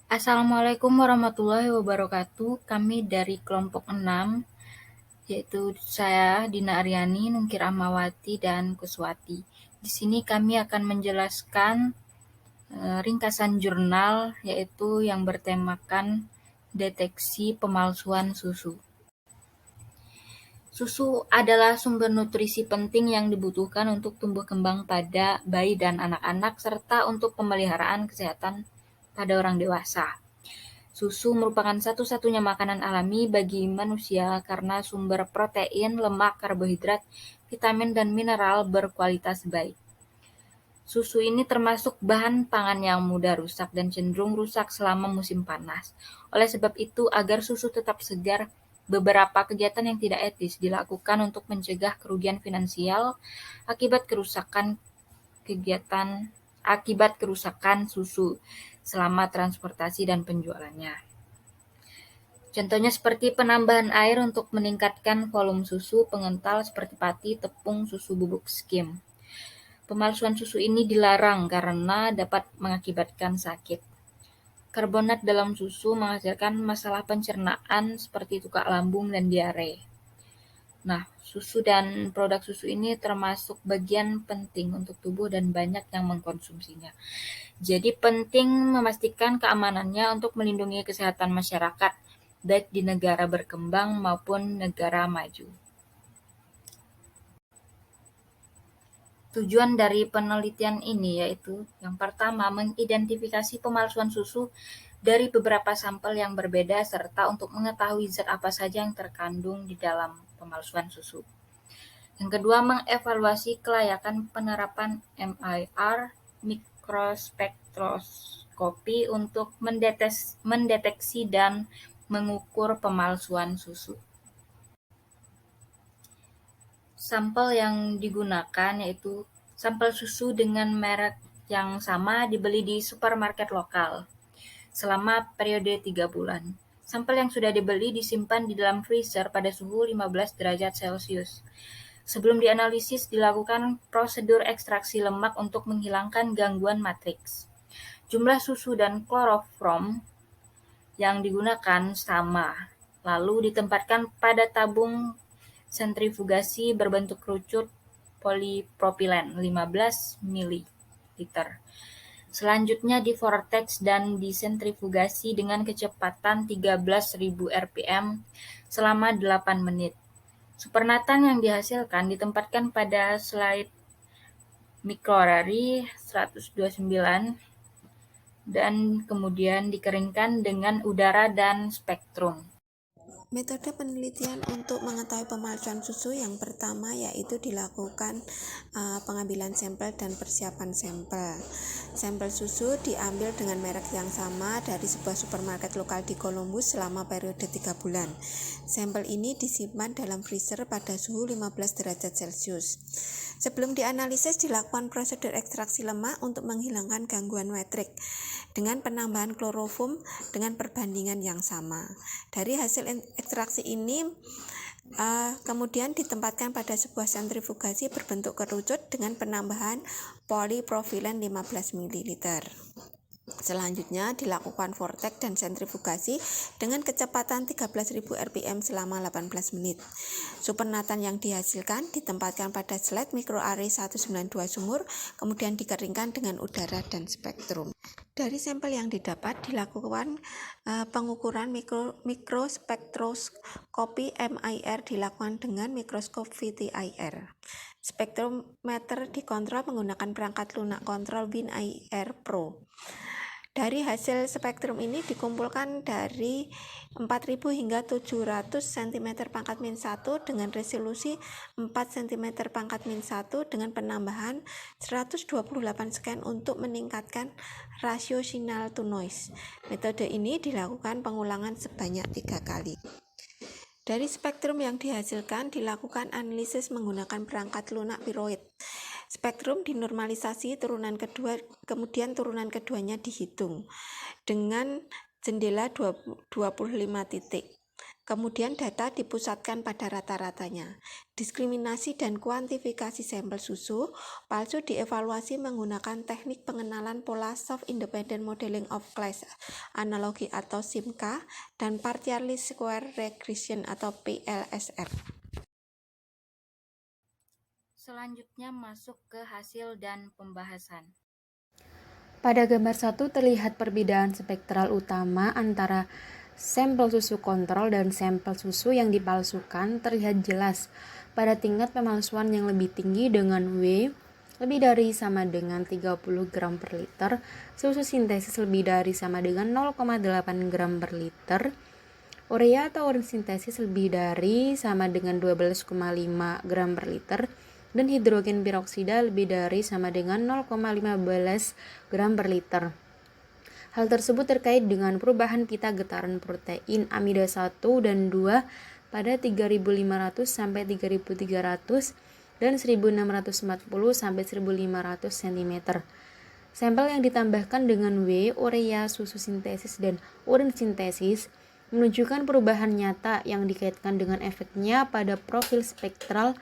Assalamualaikum warahmatullahi wabarakatuh. Kami dari kelompok 6, yaitu saya Dina Aryani, Nungkir Ahmawati, dan Kuswati. Di sini kami akan menjelaskan ringkasan jurnal, yaitu yang bertemakan deteksi pemalsuan susu. Susu adalah sumber nutrisi penting yang dibutuhkan untuk tumbuh kembang pada bayi dan anak-anak, serta untuk pemeliharaan kesehatan pada orang dewasa. Susu merupakan satu-satunya makanan alami bagi manusia karena sumber protein, lemak, karbohidrat, vitamin, dan mineral berkualitas baik. Susu ini termasuk bahan pangan yang mudah rusak dan cenderung rusak selama musim panas. Oleh sebab itu, agar susu tetap segar, beberapa kegiatan yang tidak etis dilakukan untuk mencegah kerugian finansial akibat kerusakan susu selama transportasi dan penjualannya. Contohnya seperti penambahan air untuk meningkatkan volume susu pengental seperti pati, tepung, susu bubuk skim. Pemalsuan susu ini dilarang karena dapat mengakibatkan sakit. Karbonat dalam susu menghasilkan masalah pencernaan seperti tukak lambung dan diare. Nah, susu dan produk susu ini termasuk bagian penting untuk tubuh dan banyak yang mengkonsumsinya. Jadi penting memastikan keamanannya untuk melindungi kesehatan masyarakat, baik di negara berkembang maupun negara maju. Tujuan dari penelitian ini yaitu yang pertama, mengidentifikasi pemalsuan susu dari beberapa sampel yang berbeda serta untuk mengetahui zat apa saja yang terkandung di dalam pemalsuan susu. Yang kedua, mengevaluasi kelayakan penerapan MIR mikrospektroskopi untuk mendeteksi dan mengukur pemalsuan susu. Sampel yang digunakan yaitu sampel susu dengan merek yang sama dibeli di supermarket lokal selama periode 3 bulan. Sampel yang sudah dibeli disimpan di dalam freezer pada suhu 15 derajat Celcius. Sebelum dianalisis, dilakukan prosedur ekstraksi lemak untuk menghilangkan gangguan matriks. Jumlah susu dan klorofrom yang digunakan sama, lalu ditempatkan pada tabung sentrifugasi berbentuk kerucut polipropilen 15 ml. Selanjutnya di-vortex dan disentrifugasi dengan kecepatan 13.000 rpm selama 8 menit. Supernatan yang dihasilkan ditempatkan pada slide mikrorari 129 dan kemudian dikeringkan dengan udara dan spektrum. Metode penelitian untuk mengetahui pemalsuan susu yang pertama yaitu dilakukan pengambilan sampel dan persiapan sampel. Sampel susu diambil dengan merek yang sama dari sebuah supermarket lokal di Columbus selama periode 3 bulan. Sampel ini disimpan dalam freezer pada suhu 15 derajat Celcius. Sebelum dianalisis, dilakukan prosedur ekstraksi lemak untuk menghilangkan gangguan metrik dengan penambahan klorofom dengan perbandingan yang sama. Dari hasil ekstraksi ini kemudian ditempatkan pada sebuah sentrifugasi berbentuk kerucut dengan penambahan polipropilen 15 ml. Selanjutnya dilakukan vortex dan sentrifugasi dengan kecepatan 13.000 rpm selama 18 menit. Supernatan yang dihasilkan ditempatkan pada slide mikroarray 192 sumur, kemudian dikeringkan dengan udara dan spektrum. Dari sampel yang didapat dilakukan pengukuran mikrospektroskopi MIR dilakukan dengan mikroskop VTIR. Spektrometer dikontrol menggunakan perangkat lunak kontrol WinIR Pro. Dari hasil spektrum ini dikumpulkan dari 4.000 hingga 700 cm pangkat min 1 dengan resolusi 4 cm pangkat min 1 dengan penambahan 128 scan untuk meningkatkan rasio signal to noise. Metode ini dilakukan pengulangan sebanyak 3 kali. Dari spektrum yang dihasilkan dilakukan analisis menggunakan perangkat lunak viroid. Spektrum dinormalisasi turunan kedua, kemudian turunan keduanya dihitung dengan jendela 25 titik. Kemudian data dipusatkan pada rata-ratanya. Diskriminasi dan kuantifikasi sampel susu palsu dievaluasi menggunakan teknik pengenalan pola Soft Independent Modeling of Class analogi atau SIMCA dan Partially Square Regression atau PLSR. Selanjutnya masuk ke hasil dan pembahasan. Pada gambar 1 terlihat perbedaan spektral utama antara sampel susu kontrol dan sampel susu yang dipalsukan terlihat jelas pada tingkat pemalsuan yang lebih tinggi dengan W lebih dari sama dengan 30 gram per liter, susu sintesis lebih dari sama dengan 0,8 gram per liter, urea atau urin sintesis lebih dari sama dengan 12,5 gram per liter, dan hidrogen peroksida lebih dari sama dengan 0,15 gram per liter. Hal tersebut terkait dengan perubahan pita getaran protein amida 1 dan 2 pada 3500 sampai 3300 dan 1640 sampai 1500 cm. Sampel yang ditambahkan dengan W, urea, susu sintesis, dan urin sintesis menunjukkan perubahan nyata yang dikaitkan dengan efeknya pada profil spektral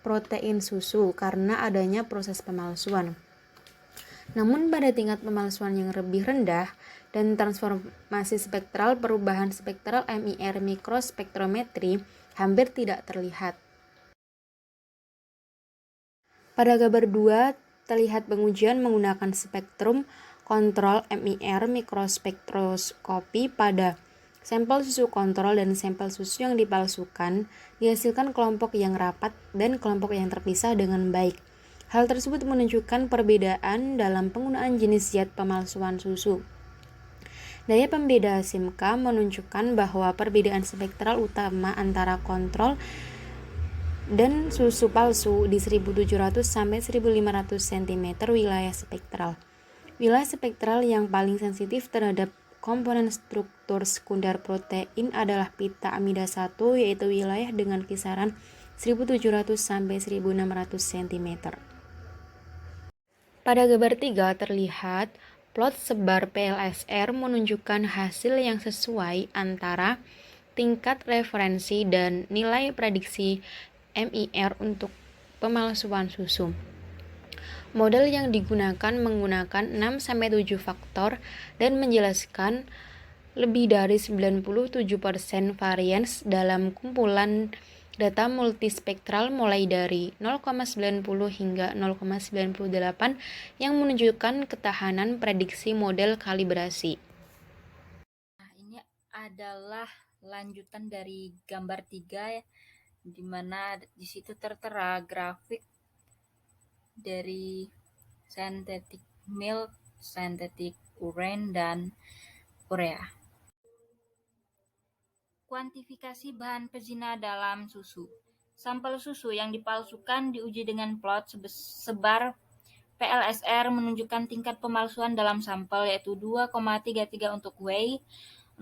protein susu karena adanya proses pemalsuan. Namun pada tingkat pemalsuan yang lebih rendah dan transformasi spektral, perubahan spektral MIR mikrospektrometri hampir tidak terlihat. Pada gambar 2 terlihat pengujian menggunakan spektrum kontrol MIR mikrospektroskopi pada sampel susu kontrol dan sampel susu yang dipalsukan. Dihasilkan kelompok yang rapat dan kelompok yang terpisah dengan baik. Hal tersebut menunjukkan perbedaan dalam penggunaan jenis zat pemalsuan susu. Daya pembeda SIMCA menunjukkan bahwa perbedaan spektral utama antara kontrol dan susu palsu di 1700 sampai 1500 cm wilayah spektral. Wilayah spektral yang paling sensitif terhadap komponen struktur sekunder protein adalah pita amida 1, yaitu wilayah dengan kisaran 1700 sampai 1600 cm. Pada gambar 3 terlihat plot sebar PLSR menunjukkan hasil yang sesuai antara tingkat referensi dan nilai prediksi MIR untuk pemalsuan susu. Model yang digunakan menggunakan 6-7 faktor dan menjelaskan lebih dari 97% varians dalam kumpulan data multispektral mulai dari 0,90 hingga 0,98 yang menunjukkan ketahanan prediksi model kalibrasi. Nah, ini adalah lanjutan dari gambar 3 ya, di mana di situ tertera grafik dari synthetic milk, synthetic urine, dan urea. Kuantifikasi bahan pezina dalam susu. Sampel susu yang dipalsukan diuji dengan plot sebar PLSR menunjukkan tingkat pemalsuan dalam sampel, yaitu 2,33 untuk whey,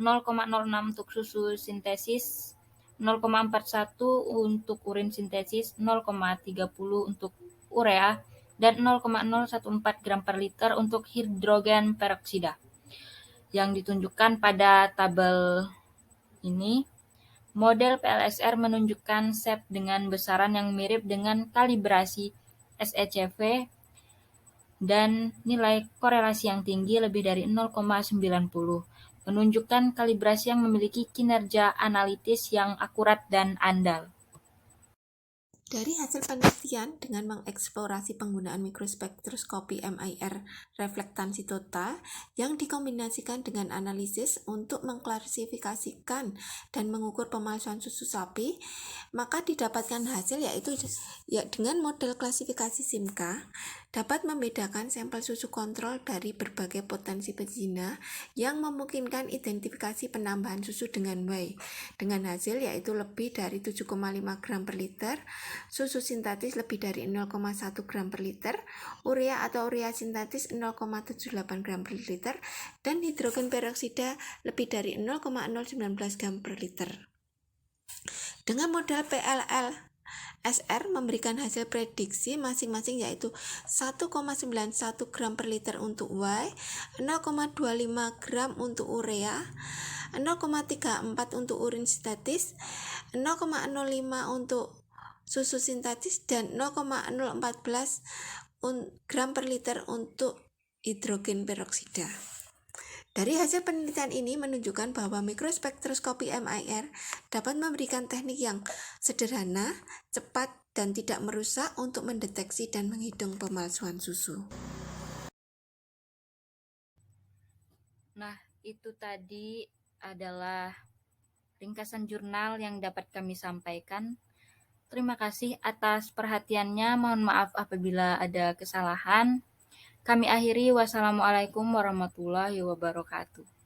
0,06 untuk susu sintesis, 0,41 untuk urin sintesis, 0,30 untuk urea, dan 0,014 gram per liter untuk hidrogen peroksida. Yang ditunjukkan pada tabel ini, model PLSR menunjukkan set dengan besaran yang mirip dengan kalibrasi SECV dan nilai korelasi yang tinggi lebih dari 0,90, menunjukkan kalibrasi yang memiliki kinerja analitis yang akurat dan andal. Dari hasil penelitian dengan mengeksplorasi penggunaan mikrospektroskopi MIR reflektansi total yang dikombinasikan dengan analisis untuk mengklasifikasikan dan mengukur pemalsuan susu sapi, maka didapatkan hasil yaitu dengan model klasifikasi SIMCA dapat membedakan sampel susu kontrol dari berbagai potensi pezina yang memungkinkan identifikasi penambahan susu dengan whey dengan hasil yaitu lebih dari 7,5 gram per liter, susu sintetis lebih dari 0,1 gram per liter, urea atau urea sintetis 0,78 gram per liter, dan hidrogen peroksida lebih dari 0,019 gram per liter. Dengan model PLSR memberikan hasil prediksi masing-masing yaitu 1,91 gram per liter untuk whey, 0,25 gram untuk urea, 0,34 untuk urin sintetis, 0,05 untuk susu sintetis, dan 0,014 gram per liter untuk hidrogen peroksida. Dari hasil penelitian ini menunjukkan bahwa mikrospektroskopi MIR dapat memberikan teknik yang sederhana, cepat, dan tidak merusak untuk mendeteksi dan menghitung pemalsuan susu. Nah, itu tadi adalah ringkasan jurnal yang dapat kami sampaikan. Terima kasih atas perhatiannya. Mohon maaf apabila ada kesalahan. Kami akhiri. Wassalamualaikum warahmatullahi wabarakatuh.